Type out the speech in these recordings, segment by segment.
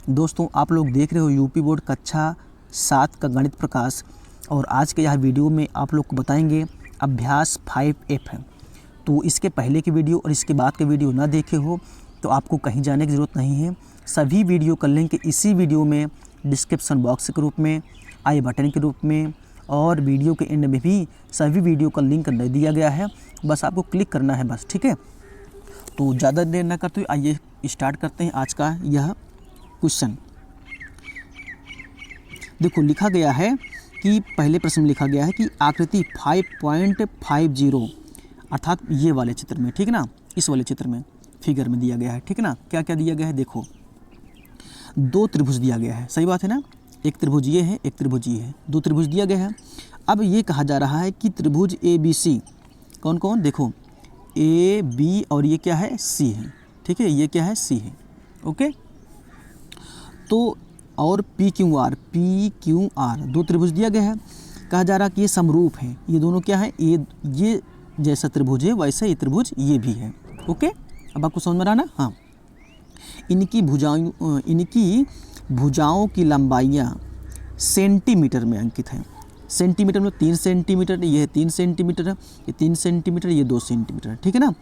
दोस्तों आप लोग देख रहे हो यूपी बोर्ड कक्षा 7 का गणित प्रकाश, और आज के यह वीडियो में आप लोग को बताएंगे अभ्यास 5F है। तो इसके पहले की वीडियो और इसके बाद के वीडियो ना देखे हो तो आपको कहीं जाने की ज़रूरत नहीं है। सभी वीडियो का लिंक इसी वीडियो में डिस्क्रिप्शन बॉक्स के रूप में, आई बटन के रूप में और वीडियो के एंड में भी सभी वीडियो का लिंक दिया गया है। बस आपको क्लिक करना है बस, ठीक है। तो ज़्यादा देर ना करते हुए आइए स्टार्ट करते हैं आज का यह क्वेश्चन। देखो लिखा गया है कि पहले प्रश्न में लिखा गया है कि आकृति 5.50 अर्थात ये वाले चित्र में, ठीक है ना, इस वाले चित्र में फिगर में दिया गया है, ठीक है ना। क्या क्या दिया गया है, देखो 2 त्रिभुज दिया गया है, सही बात है ना। एक त्रिभुज ये है, एक त्रिभुज ये है, 2 त्रिभुज दिया गया है। अब ये कहा जा रहा है कि त्रिभुज ABC कौन कौन, देखो A B और ये क्या है C है, ठीक है, ये क्या है C है, ओके। तो और PQR 2 त्रिभुज दिया गया है। कहा जा रहा है कि ये समरूप है, ये दोनों क्या है, ये जैसा त्रिभुज है वैसा ये त्रिभुज ये भी है, ओके। अब आपको समझ में रहा ना, हाँ। इनकी भुजाओं की लंबाइयाँ सेंटीमीटर में अंकित हैं। सेंटीमीटर में 3 सेंटीमीटर, ये 3 सेंटीमीटर है, ये 3 सेंटीमीटर, ये 2 सेंटीमीटर, ठीक है ना।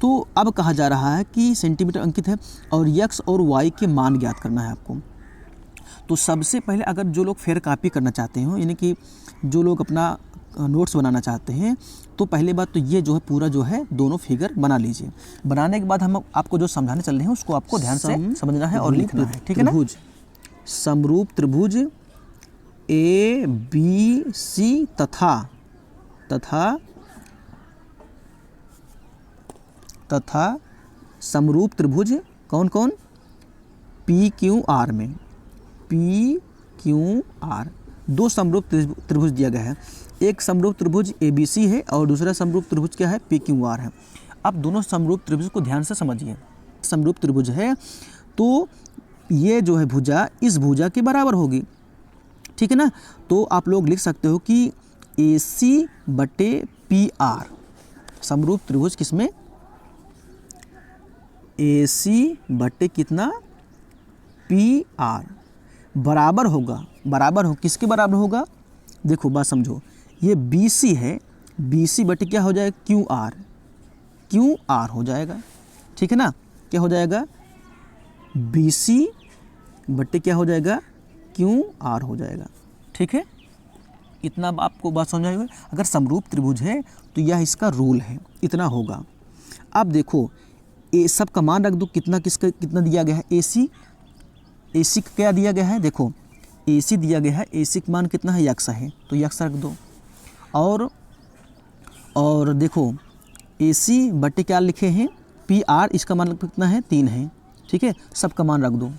तो अब कहा जा रहा है कि सेंटीमीटर अंकित है और x और y के मान ज्ञात करना है आपको। तो सबसे पहले अगर जो लोग फेयर कॉपी करना चाहते हो, यानी कि जो लोग अपना नोट्स बनाना चाहते हैं, तो पहले बात तो ये जो है पूरा जो है दोनों फिगर बना लीजिए। बनाने के बाद हम आपको जो समझाने चल रहे हैं उसको आपको ध्यान से समझना है और लिखना है, ठीक है ना। समरूप त्रिभुज ABC तथा समरूप त्रिभुज कौन कौन, PQR में, PQR 2 समरूप त्रिभुज दिया गया है। एक समरूप त्रिभुज ABC है और दूसरा समरूप त्रिभुज क्या है, PQR है। अब दोनों समरूप त्रिभुज को ध्यान से समझिए। समरूप त्रिभुज है तो ये जो है भुजा इस भुजा के बराबर होगी, ठीक है ना। तो आप लोग लिख सकते हो कि AC/PR समरूप त्रिभुज किसमें, AC/ कितना PR बराबर होगा, बराबर हो किसके बराबर होगा, देखो बात समझो, ये BC है, BC/ क्या हो जाएगा, QR हो जाएगा, ठीक है ना। क्या हो जाएगा, BC/ क्या हो जाएगा, QR हो जाएगा, ठीक है। इतना आपको बात समझ आएगी। अगर समरूप त्रिभुज है तो यह इसका रूल है, इतना होगा। अब देखो ए सब का मान रख दो, कितना किसका कितना दिया गया है, AC का क्या दिया गया है, देखो AC दिया गया है, AC का मान कितना है, x है, तो x रख दो। और देखो AC/ क्या लिखे हैं, PR, इसका मान कितना है, 3 है, ठीक है। सब का मान रख दो।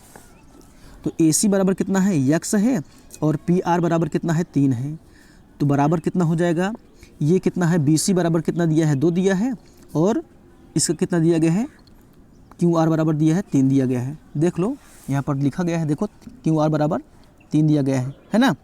तो AC बराबर कितना है, x है, और PR बराबर कितना है, 3 है। तो बराबर कितना हो जाएगा, ये कितना है, BC बराबर कितना दिया है, 2 दिया है, और इसका कितना दिया गया है, QR बराबर दिया है, 3 दिया गया है। देख लो यहाँ पर लिखा गया है, देखो QR बराबर 3 दिया गया है ना।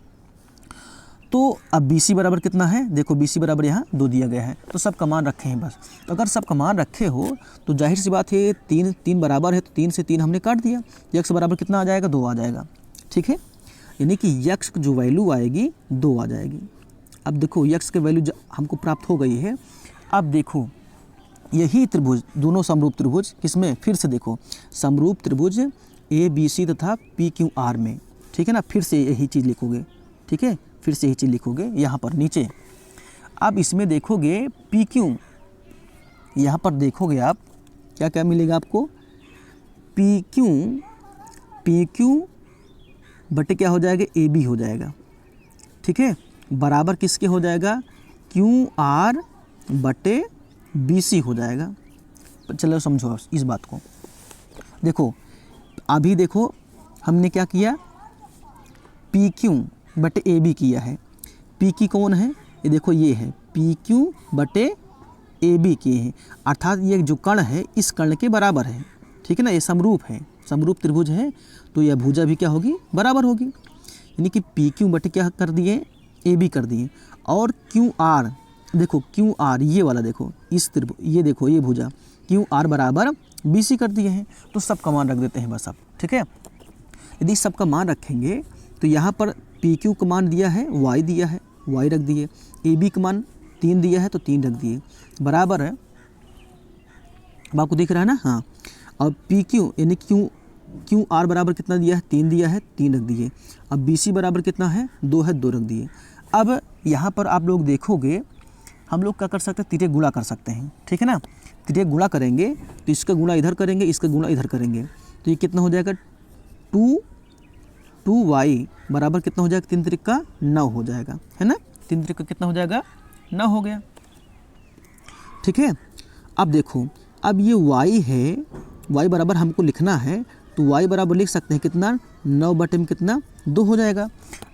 तो अब BC बराबर कितना है, देखो BC बराबर यहाँ 2 दिया गया है। तो सब का मान रखे हैं बस। तो अगर सब का मान रखे हो तो जाहिर सी बात है 3 बराबर है, तो 3 से 3 हमने काट दिया, x बराबर कितना आ जाएगा, 2 आ जाएगा, ठीक है। यानी कि x की जो वैल्यू आएगी 2 आ जाएगी। अब देखो x की वैल्यू हमको प्राप्त हो गई है। अब देखो यही त्रिभुज, दोनों समरूप त्रिभुज किसमें, फिर से देखो समरूप त्रिभुज ABC तथा PQR में, ठीक है ना। फिर से यही चीज़ लिखोगे, ठीक है, फिर से यही चीज़ लिखोगे यहाँ पर नीचे। अब इसमें देखोगे PQ, यहाँ पर देखोगे आप क्या क्या मिलेगा आपको, PQ बटे क्या हो जाएगा, AB हो जाएगा, ठीक है। बराबर किसके हो जाएगा, QR/BC हो जाएगा। चलो समझो इस बात को। देखो अभी देखो हमने क्या किया, PQ/AB किया है। PQ कौन है, ये देखो ये है, PQ/AB किए हैं, अर्थात ये जो कर्ण है इस कर्ण के बराबर है, ठीक है ना। ये समरूप है, समरूप त्रिभुज है, तो यह भुजा भी क्या होगी, बराबर होगी। यानी कि PQ/ क्या कर दिए, AB कर दिए। और QR, देखो QR ये वाला, देखो इस त्रिभुज, ये देखो ये भुजा QR बराबर BC कर दिए हैं। तो सब का मान रख देते हैं बस अब, ठीक है। यदि सबका मान रखेंगे तो यहाँ पर पी क्यू का मान दिया है, वाई दिया है, वाई रख दिए, ए बी का मान 3 दिया है तो 3 रख दिए, बराबर है। अब आपको दिख रहा है ना, हाँ। अब पी क्यू यानी क्यू आर बराबर कितना दिया है, 3 दिया है, 3 रख दिए। अब बी सी बराबर कितना है, 2 है, 2 रख दिए। अब यहाँ पर आप लोग देखोगे हम लोग क्या कर सकते हैं, तिर्यक गुणा कर सकते हैं, ठीक है ना। तिर्यक गुणा करेंगे तो इसका गुणा इधर करेंगे, इसका गुणा इधर करेंगे, तो ये कितना हो जाएगा, 2y बराबर कितना हो जाएगा, 3 तिर्यक का 9 हो जाएगा, है ना। 3 तिर्यक का कितना हो जाएगा, 9 हो गया, ठीक है। अब देखो, अब ये y है, y बराबर हमको लिखना है तो y बराबर लिख सकते हैं कितना, 9 बटे में कितना, 2 हो जाएगा।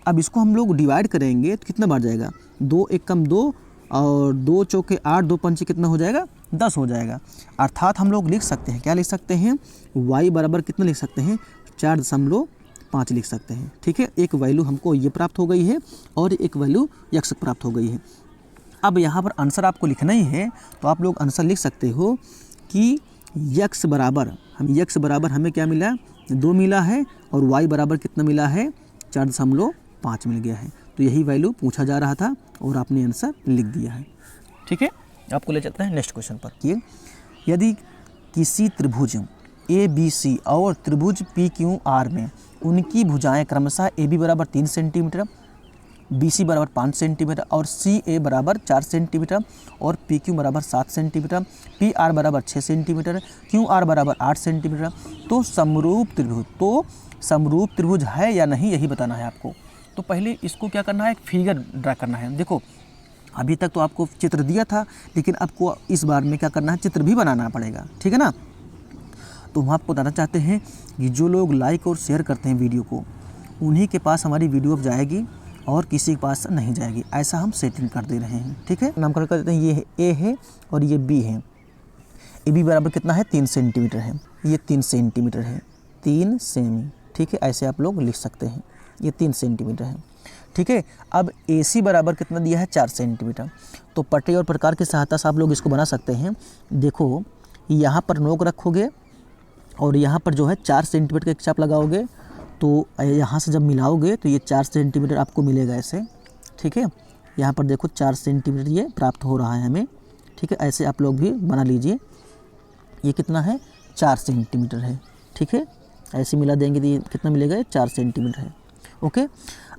अब इसको हम लोग डिवाइड करेंगे तो कितना बढ़ जाएगा, 2 एक कम 2 और 2 चौके 8, 2 पंचे कितना हो जाएगा, 10 हो जाएगा। अर्थात हम लोग लिख सकते हैं, क्या लिख सकते हैं, y बराबर कितना लिख सकते हैं, 4.5 लिख सकते हैं, ठीक है। एक वैल्यू हमको ये प्राप्त हो गई है और एक वैल्यू x प्राप्त हो गई है। अब यहाँ पर आंसर आपको लिखना ही है तो आप लोग आंसर लिख सकते हो कि x बराबर हमें क्या मिला, 2 मिला है और y बराबर कितना मिला है, 4.5 मिल गया है। तो यही वैल्यू पूछा जा रहा था और आपने आंसर लिख दिया है, ठीक है। आपको ले जाता है नेक्स्ट क्वेश्चन पर कि यदि किसी त्रिभुज ABC और त्रिभुज PQR में उनकी भुजाएं क्रमशः AB बराबर 3 सेंटीमीटर, BC बराबर 5 सेंटीमीटर और CA बराबर 4 सेंटीमीटर और PQ बराबर 7 सेंटीमीटर, PR बराबर 6 सेंटीमीटर, QR बराबर 8 सेंटीमीटर, तो समरूप त्रिभुज है या नहीं, यही बताना है आपको। तो पहले इसको क्या करना है, एक फिगर ड्रा करना है। देखो अभी तक तो आपको चित्र दिया था, लेकिन आपको इस बार में क्या करना है, चित्र भी बनाना पड़ेगा, ठीक है ना। तो हम आपको बताना चाहते हैं कि जो लोग लाइक और शेयर करते हैं वीडियो को, उन्हीं के पास हमारी वीडियो अब जाएगी और किसी के पास नहीं जाएगी, ऐसा हम सेटिंग कर दे रहे हैं, ठीक है। नामकरण कर देते हैं, ये ए है और ये बी है। ए बी बराबर कितना है, 3 सेंटीमीटर है, ये 3 सेंटीमीटर है, 3 सेमी, ठीक है। ऐसे आप लोग लिख सकते हैं, ये 3 सेंटीमीटर है, ठीक है। अब ए सी बराबर कितना दिया है, 4 सेंटीमीटर। तो पट्टे और प्रकार की सहायता से आप लोग इसको बना सकते हैं। देखो यहाँ पर नोक रखोगे और यहाँ पर जो है 4 सेंटीमीटर का एक चाप लगाओगे, तो यहाँ से जब मिलाओगे तो ये 4 सेंटीमीटर आपको मिलेगा ऐसे, ठीक है। यहाँ पर देखो 4 सेंटीमीटर ये प्राप्त हो रहा है हमें, ठीक है। ऐसे आप लोग भी बना लीजिए। ये कितना है, 4 सेंटीमीटर है, ठीक है। ऐसे मिला देंगे तो ये कितना मिलेगा, 4 सेंटीमीटर है, ओके।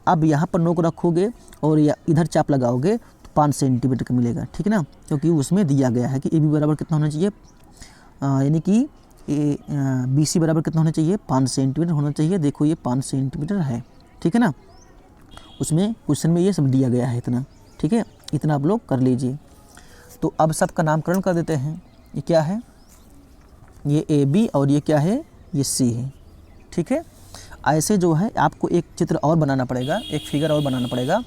अब यहाँ पर नोक रखोगे और इधर चाप लगाओगे तो 5 सेंटीमीटर का मिलेगा, ठीक है ना, क्योंकि उसमें दिया गया है कि ए बी बराबर कितना होना चाहिए, यानी कि बी सी बराबर कितना होना चाहिए, 5 सेंटीमीटर होना चाहिए। देखो ये 5 सेंटीमीटर है, ठीक है ना, उसमें क्वेश्चन में ये सब दिया गया है इतना, ठीक है। इतना आप लोग कर लीजिए। तो अब सबका नामकरण कर देते हैं। ये क्या है, ये ए बी और ये क्या है, ये सी है, ठीक है। ऐसे जो है आपको एक चित्र और बनाना पड़ेगा, एक फिगर और बनाना पड़ेगा।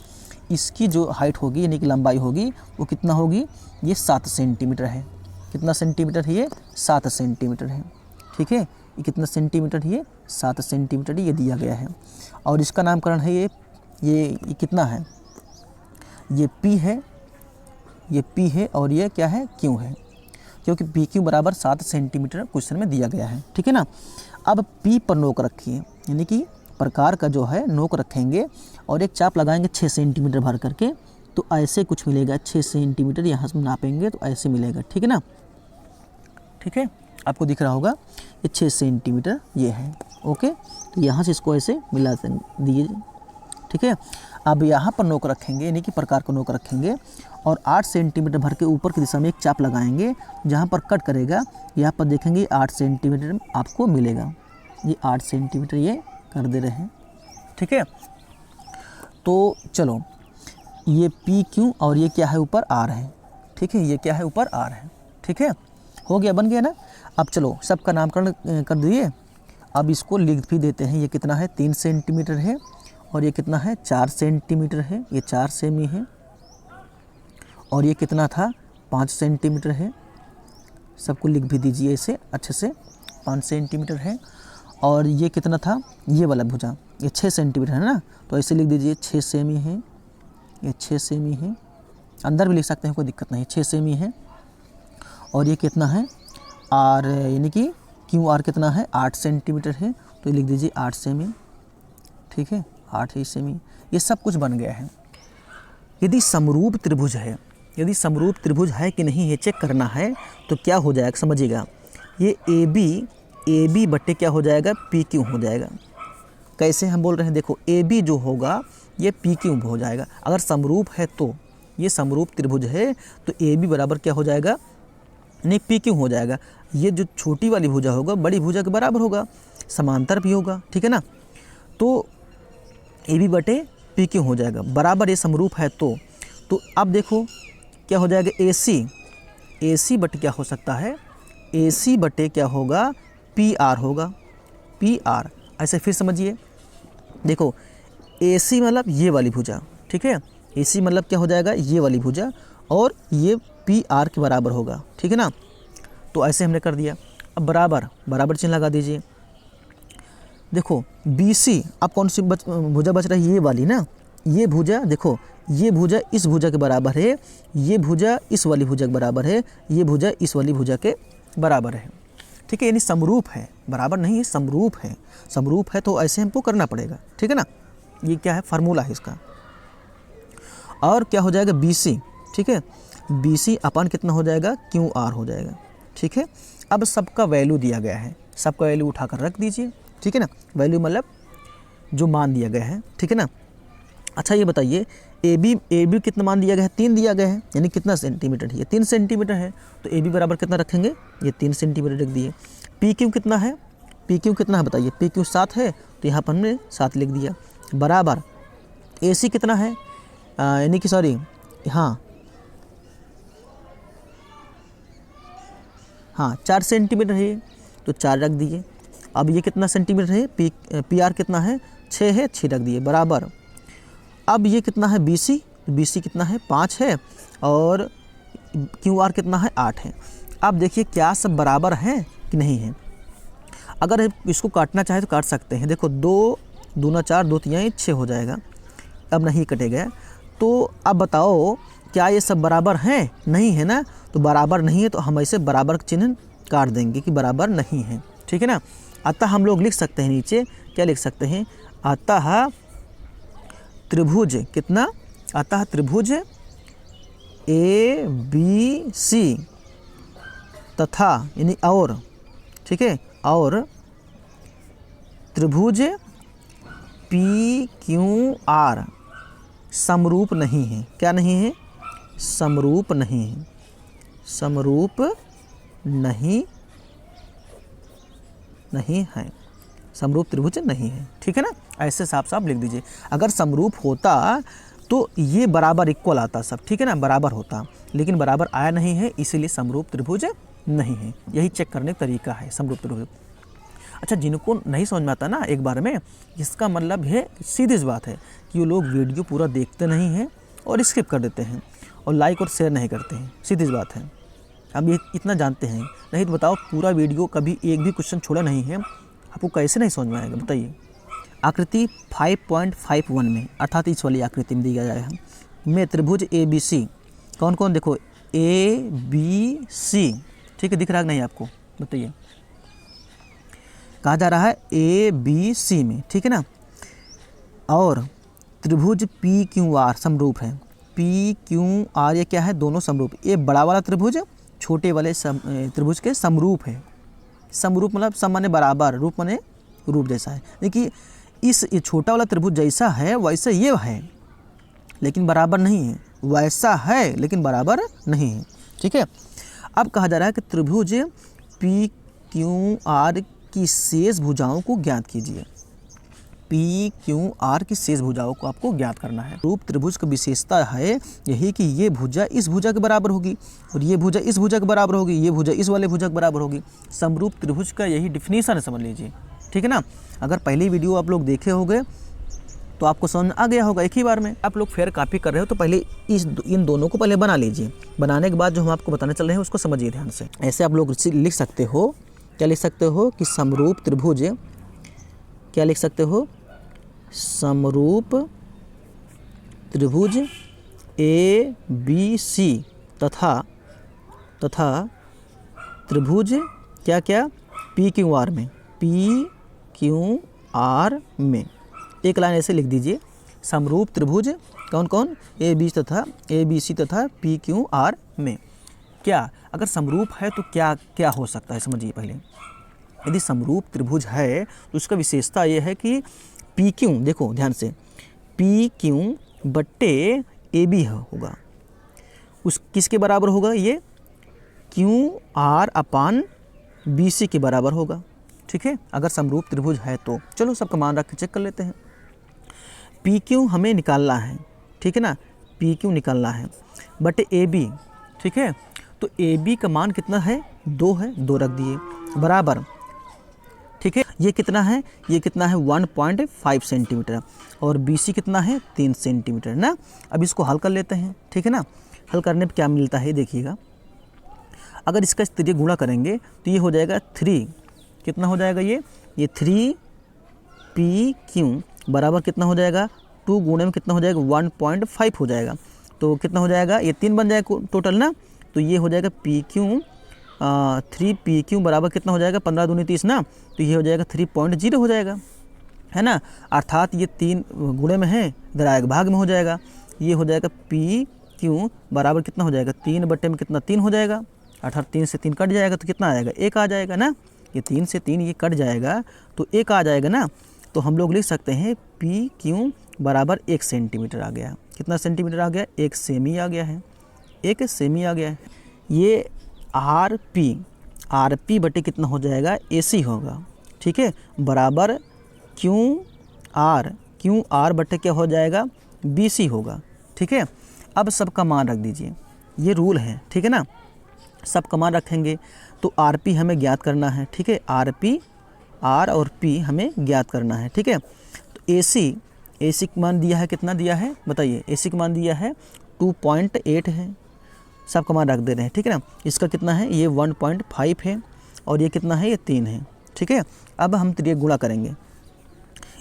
इसकी जो हाइट होगी यानी कि लंबाई होगी वो कितना होगी, ये 7 सेंटीमीटर है। कितना सेंटीमीटर है ये, 7 सेंटीमीटर है, ठीक है। ये कितना सेंटीमीटर है, ये 7 सेंटीमीटर ये दिया गया है। और इसका नामकरण है ये कितना है, ये P है, ये P है और ये क्या है, Q है, क्योंकि PQ बराबर 7 सेंटीमीटर क्वेश्चन में दिया गया है, ठीक है ना। अब P पर नोक रखिए, यानी कि प्रकार का जो है नोक रखेंगे और एक चाप लगाएंगे 6 सेंटीमीटर भर करके, तो ऐसे कुछ मिलेगा, 6 सेंटीमीटर यहाँ से नापेंगे तो ऐसे मिलेगा, ठीक है ना, ठीक है। आपको दिख रहा होगा ये 6 सेंटीमीटर ये है, ओके। तो यहाँ से इसको ऐसे मिला दिए, ठीक है। अब यहाँ पर नोक रखेंगे यानी कि प्रकार का नोक रखेंगे और 8 सेंटीमीटर भर के ऊपर की दिशा में एक चाप लगाएंगे, जहाँ पर कट करेगा यहाँ पर देखेंगे 8 सेंटीमीटर आपको मिलेगा। ये 8 सेंटीमीटर ये कर दे रहे हैं, ठीक है। तो चलो ये पी क्यू और ये क्या है, ऊपर आर है, ठीक है। ये क्या है, ऊपर आर है, ठीक है। हो गया, बन गया ना। अब चलो सबका नामकरण कर दिए। अब इसको लिख भी देते हैं। ये कितना है, 3 सेंटीमीटर है और ये कितना है, 4 सेंटीमीटर है, ये 4 सेमी है। और ये कितना था, 5 सेंटीमीटर है। सबको लिख भी दीजिए इसे अच्छे से, 5 सेंटीमीटर है। और ये कितना था, ये वाला भुजा, ये 6 सेंटीमीटर है ना, तो ऐसे लिख दीजिए 6 सेमी है, ये 6 सेमी है। अंदर भी लिख सकते हैं, कोई दिक्कत नहीं, 6 सेमी है। और ये कितना है, आर, यानी कि क्यू आर कितना है, 8 सेंटीमीटर है, तो लिख दीजिए 8 सेमी, ठीक है, 8 हिस्से में, ये सब कुछ बन गया है। यदि समरूप त्रिभुज है, यदि समरूप त्रिभुज है कि नहीं ये चेक करना है तो क्या हो जाएगा समझिएगा, ये ए बी बट्टे क्या हो जाएगा, पी क्यू हो जाएगा। कैसे हम बोल रहे हैं, देखो ए बी जो होगा ये पी क्यू हो जाएगा। अगर समरूप है तो ये समरूप त्रिभुज है तो ए बी बराबर क्या हो जाएगा, नहीं पी क्यू हो जाएगा। ये जो छोटी वाली भुजा होगा बड़ी भुजा के बराबर होगा, समांतर भी होगा, ठीक है ना। तो ए बी बटे पी क्यू हो जाएगा, बराबर ये समरूप है तो अब देखो क्या हो जाएगा, ए सी बटे क्या हो सकता है, ए सी बटे क्या होगा, पी आर होगा, पी आर। ऐसे फिर समझिए, देखो ए सी मतलब ये वाली भुजा, ठीक है, ए सी मतलब क्या हो जाएगा, ये वाली भुजा, और ये पी आर के बराबर होगा, ठीक है ना। तो ऐसे हमने कर दिया। अब बराबर चिन्ह लगा दीजिए। देखो बी सी, अब कौन सी भुजा बच रही है, ये वाली ना, ये भुजा, देखो ये भुजा इस भुजा के बराबर है, ये भुजा इस वाली भुजा के बराबर है, ये भुजा इस वाली भुजा के बराबर है, ठीक है, यानी समरूप है, बराबर नहीं है, समरूप है। समरूप है तो ऐसे हमको करना पड़ेगा, ठीक है ना। ये क्या है, फार्मूला है इसका। और क्या हो जाएगा, बी सी, ठीक है, बी सी अपन कितना हो जाएगा, क्यू आर हो जाएगा, ठीक है। अब सबका वैल्यू दिया गया है, सबका वैल्यू उठाकर रख दीजिए, ठीक है ना। वैल्यू मतलब जो मान दिया गया है, ठीक है ना। अच्छा ये बताइए, ए बी कितना मान दिया गया है, 3 दिया गया है, यानी कितना सेंटीमीटर है, ये 3 सेंटीमीटर है। तो ए बी बराबर कितना रखेंगे, ये 3 सेंटीमीटर रख दिए। पी क्यू कितना है, पी क्यू कितना है बताइए, पी क्यू 7 है, तो यहाँ पर हमने 7 लिख दिया, बराबर ए सी कितना है, यानी कि सॉरी हाँ 4 सेंटीमीटर है, तो 4 रख दिए। अब ये कितना सेंटीमीटर है, पी आर कितना है, 6 है, 6 रख दिए, बराबर। अब ये कितना है, बी सी कितना है, 5 है, और क्यू आर कितना है, 8 है। अब देखिए क्या सब बराबर हैं कि नहीं है। अगर इसको काटना चाहे तो काट सकते हैं। देखो 2 दूना 4, 2 तिहाई 6 हो जाएगा। अब नहीं कटेगा, तो अब बताओ क्या ये सब बराबर हैं, नहीं है ना। तो बराबर नहीं है तो हम ऐसे बराबर चिन्ह काट देंगे कि बराबर नहीं है, ठीक है ना। अतः हम लोग लिख सकते हैं नीचे, क्या लिख सकते हैं, अतः त्रिभुज कितना, अतः त्रिभुज ए बी सी तथा, यानी और, ठीक है, और त्रिभुज पी क्यू आर समरूप नहीं है। क्या नहीं है, समरूप नहीं है, समरूप नहीं है, समरूप त्रिभुज नहीं है, ठीक है ना। ऐसे साफ साफ लिख दीजिए। अगर समरूप होता तो ये बराबर इक्वल आता सब, ठीक है ना, बराबर होता, लेकिन बराबर आया नहीं है, इसीलिए समरूप त्रिभुज नहीं है। यही चेक करने का तरीका है समरूप त्रिभुज। अच्छा, जिनको नहीं समझ में आता ना एक बार में, इसका मतलब है, सीधी सी बात है कि वो लोग वीडियो पूरा देखते नहीं हैं और स्किप कर देते हैं और लाइक और शेयर नहीं करते हैं, सीधी सी बात है। अब ये इतना जानते हैं, नहीं तो बताओ पूरा वीडियो कभी एक भी क्वेश्चन छोड़ा नहीं है, आपको कैसे नहीं समझ में आएगा बताइए। आकृति 5.51 में, अर्थात इस वाली आकृति में दिया गया है, में त्रिभुज ए बी सी, कौन कौन, देखो ए बी सी, ठीक है, दिख रहा है नहीं आपको, बताइए। कहा जा रहा है ए बी सी में, ठीक है ना। और त्रिभुज पी क्यू आर समरूप है, पी क्यू आर ये क्या है, दोनों समरूप। ये बड़ा वाला त्रिभुज छोटे वाले त्रिभुज के समरूप है। समरूप मतलब सम माने बराबर, रूप माने रूप जैसा है। देखिए ये छोटा वाला त्रिभुज जैसा है वैसे ये है, लेकिन बराबर नहीं है, वैसा है लेकिन बराबर नहीं है, ठीक है। अब कहा जा रहा है कि त्रिभुज पी क्यू आर की शेष भुजाओं को ज्ञात कीजिए। पी क्यू आर की शेष भुजाओं को आपको ज्ञात करना है। रूप त्रिभुज की विशेषता है यही कि ये भुजा इस भुजा के बराबर होगी और ये भुजा इस भुजा के बराबर होगी, ये भुजा इस वाले भुजा के बराबर होगी। समरूप त्रिभुज का यही डिफिनीशन है, समझ लीजिए, ठीक है ना। अगर पहली वीडियो आप लोग देखे होंगे तो आपको समझ आ गया होगा एक ही बार में। आप लोग फेयर कॉपी कर रहे हो तो पहले इन दोनों को पहले बना लीजिए। बनाने के बाद जो हम आपको बताने चल रहे हैं उसको समझिए ध्यान से। ऐसे आप लोग लिख सकते हो, क्या लिख सकते हो कि समरूप त्रिभुज, क्या लिख सकते हो, समरूप त्रिभुज ए बी सी तथा त्रिभुज क्या क्या पी क्यू आर में, पी क्यू आर में। एक लाइन ऐसे लिख दीजिए, समरूप त्रिभुज कौन कौन, ए बी सी तथा पी क्यू आर में। क्या अगर समरूप है तो क्या क्या हो सकता है, समझिए पहले। यदि समरूप त्रिभुज है तो उसका विशेषता ये है कि पी क्यू, देखो ध्यान से, पी क्यू बट्टे ए बी होगा, उस किसके बराबर होगा, ये Q R upon B C के बराबर होगा। ठीक है, अगर समरूप त्रिभुज है तो चलो सबका मान रख के चेक कर लेते हैं। पी क्यू हमें निकालना है, ठीक है ना, पी क्यू निकालना है बटे ए बी। ठीक है, तो ए बी का मान कितना है, 2 है, 2 रख दिए बराबर। ठीक है, ये कितना है, ये कितना है 1.5 सेंटीमीटर और बी सी कितना है 3 सेंटीमीटर ना। अब इसको हल कर लेते हैं, ठीक है ना। हल करने पे क्या मिलता है देखिएगा, अगर इसका स्तरीय गुणा करेंगे तो ये हो जाएगा 3, कितना हो जाएगा ये 3 पी क्यू बराबर कितना हो जाएगा, 2 गुणे में कितना हो जाएगा 1.5 हो जाएगा, तो कितना हो जाएगा, ये 3 बन जाएगा टोटल ना, तो ये हो जाएगा पी क्यू 3 पी क्यू बराबर कितना हो जाएगा 15 दूनी 30 ना, तो ये हो जाएगा 3.0 हो जाएगा, है ना। अर्थात ये 3 गुणे में है, इधर आएगा भाग में हो जाएगा, ये हो जाएगा पी क्यू बराबर कितना हो जाएगा 3 बटे में कितना 3 हो जाएगा, अर्थात 3 से 3 कट जाएगा तो कितना आएगा 1 आ जाएगा ना। ये 3 से 3 ये कट जाएगा तो 1 आ जाएगा ना। तो हम लोग लिख सकते हैं पी क्यू बराबर 1 सेंटीमीटर आ गया। कितना सेंटीमीटर आ गया, 1 सेमी आ गया है, 1 सेमी आ गया है। ये आर पी बटे कितना हो जाएगा ए सी होगा, ठीक है, बराबर क्यू आर बटे क्या हो जाएगा बी सी होगा। ठीक है, अब सबका मान रख दीजिए, ये रूल है, ठीक है ना। सबका मान रखेंगे तो आर पी हमें ज्ञात करना है, ठीक है, आर और पी हमें ज्ञात करना है। ठीक है, तो ए सी का मान दिया है, कितना दिया है बताइए, ए सी का मान दिया है 2.8 है, सबका मान रख दे रहे हैं, ठीक है ना। इसका कितना है, ये 1.5 है और ये कितना है, ये 3 है। ठीक है, अब हम ये गुणा करेंगे,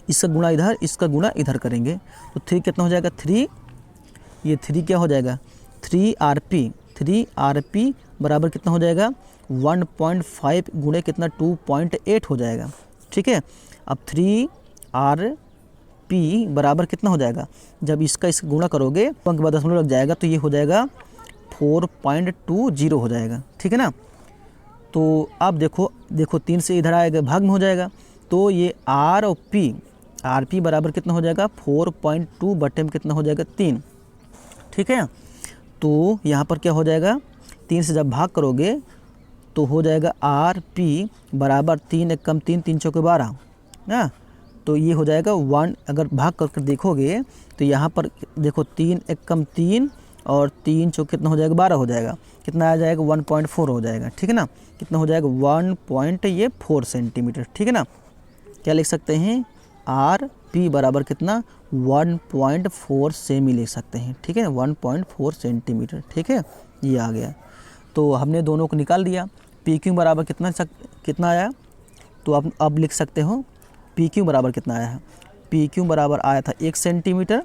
इसका गुणा इधर, इसका गुणा इधर करेंगे तो 3 कितना हो जाएगा 3, ये 3 क्या हो जाएगा 3 आर पी बराबर कितना हो जाएगा 1.5 गुणे कितना 2.8 हो जाएगा। ठीक है, अब 3 आर पी बराबर कितना हो जाएगा, जब इसका गुणा करोगे अंक बाद दशमलव लग जाएगा तो ये हो जाएगा 4.20 हो जाएगा। ठीक है ना, तो अब देखो 3 से इधर आएगा भाग में हो जाएगा, तो ये आर पी बराबर कितना हो जाएगा 4.2 बटे में कितना हो जाएगा 3। ठीक है, तो यहाँ पर क्या हो जाएगा 3 से जब भाग करोगे तो हो जाएगा आर पी बराबर 3 एक कम 3 3 चौके 12 ना, तो ये हो जाएगा 1। अगर भाग करके देखोगे तो यहाँ पर देखो 3 एक कम 3 और 3 चौके कितना हो जाएगा 12 हो जाएगा, कितना आ जाएगा 1.4 हो जाएगा। ठीक है ना, कितना हो जाएगा 1.4 सेंटीमीटर। ठीक है ना, क्या लिख सकते हैं आर पी बराबर कितना 1.4 सेमी लिख सकते हैं। ठीक है, 1.4 सेंटीमीटर। ठीक है, ये आ गया, तो हमने दोनों को निकाल दिया। पी क्यू बराबर कितना आया, तो आप अब लिख सकते हो पी क्यू बराबर कितना आया है, पी क्यू बराबर आया था 1 सेंटीमीटर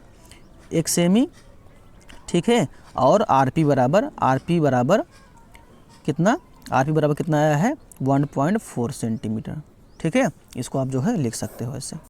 1 सेमी। ठीक है, और आर पी बराबर कितना आया है 1.4 सेंटीमीटर। ठीक है, इसको आप जो है लिख सकते हो ऐसे।